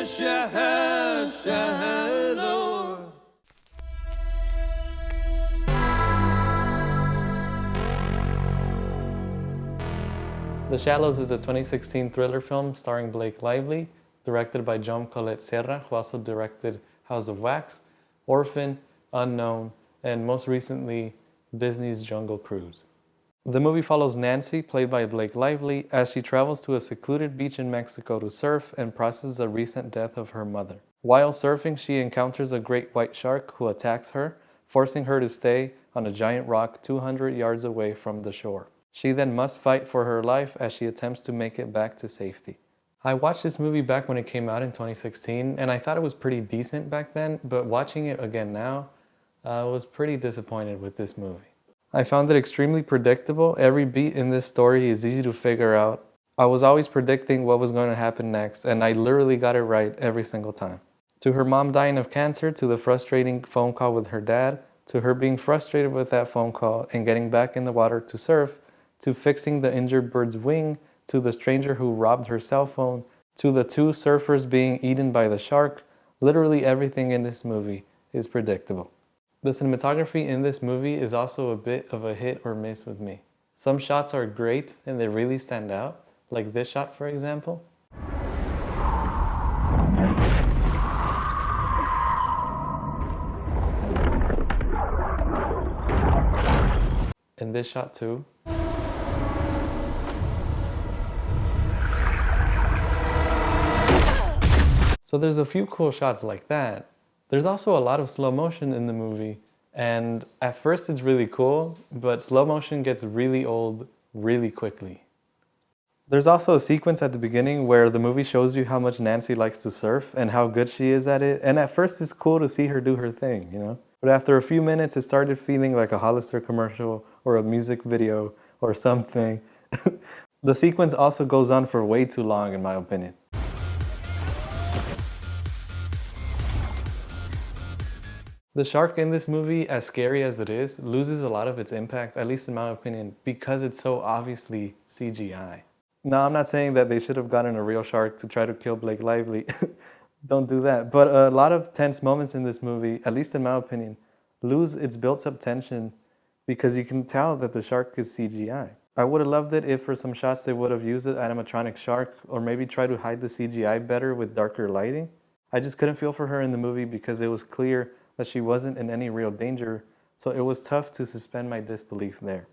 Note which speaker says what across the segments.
Speaker 1: shallow.
Speaker 2: The Shallows is a 2016 thriller film starring Blake Lively, directed by John Collet Serra, who also directed House of Wax, Orphan, Unknown, and most recently, Disney's Jungle Cruise. The movie follows Nancy, played by Blake Lively, as she travels to a secluded beach in Mexico to surf and process the recent death of her mother. While surfing, she encounters a great white shark who attacks her, forcing her to stay on a giant rock 200 yards away from the shore. She then must fight for her life as she attempts to make it back to safety. I watched this movie back when it came out in 2016, and I thought it was pretty decent back then, but watching it again now, I was pretty disappointed with this movie. I found it extremely predictable. Every beat in this story is easy to figure out. I was always predicting what was going to happen next, and I literally got it right every single time. To her mom dying of cancer, to the frustrating phone call with her dad, to her being frustrated with that phone call and getting back in the water to surf, to fixing the injured bird's wing, to the stranger who robbed her cell phone, to the two surfers being eaten by the shark, literally everything in this movie is predictable. The cinematography in this movie is also a bit of a hit or miss with me. Some shots are great and they really stand out, like this shot for example. And this shot too. So there's a few cool shots like that. There's also a lot of slow motion in the movie, and at first it's really cool, but slow motion gets really old really quickly. There's also a sequence at the beginning where the movie shows you how much Nancy likes to surf and how good she is at it, and at first it's cool to see her do her thing, you know? But after a few minutes it started feeling like a Hollister commercial or a music video or something. The sequence also goes on for way too long in my opinion. The shark in this movie, as scary as it is, loses a lot of its impact, at least in my opinion, because it's so obviously CGI. Now, I'm not saying that they should have gotten a real shark to try to kill Blake Lively. Don't do that. But a lot of tense moments in this movie, at least in my opinion, lose its built-up tension because you can tell that the shark is CGI. I would have loved it if for some shots they would have used an animatronic shark or maybe try to hide the CGI better with darker lighting. I just couldn't feel for her in the movie because it was clear that she wasn't in any real danger, so it was tough to suspend my disbelief there.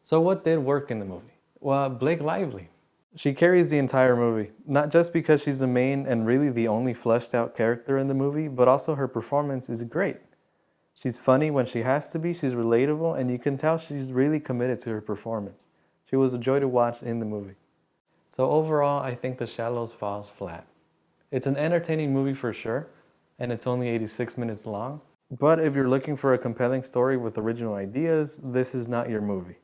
Speaker 2: So what did work in the movie? Well, Blake Lively. She carries the entire movie, not just because she's the main and really the only fleshed out character in the movie, but also her performance is great. She's funny when she has to be, she's relatable, and you can tell she's really committed to her performance. She was a joy to watch in the movie. So overall, I think The Shallows falls flat. It's an entertaining movie for sure, and it's only 86 minutes long. But if you're looking for a compelling story with original ideas, this is not your movie.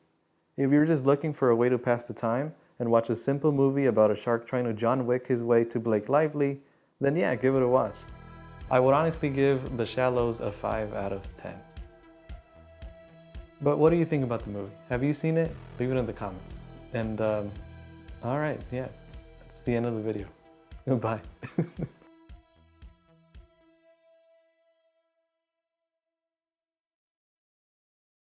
Speaker 2: If you're just looking for a way to pass the time and watch a simple movie about a shark trying to John Wick his way to Blake Lively, then yeah, give it a watch. I would honestly give The Shallows a 5 out of 10. But what do you think about the movie? Have you seen it? Leave it in the comments. And alright, yeah, that's the end of the video. Goodbye.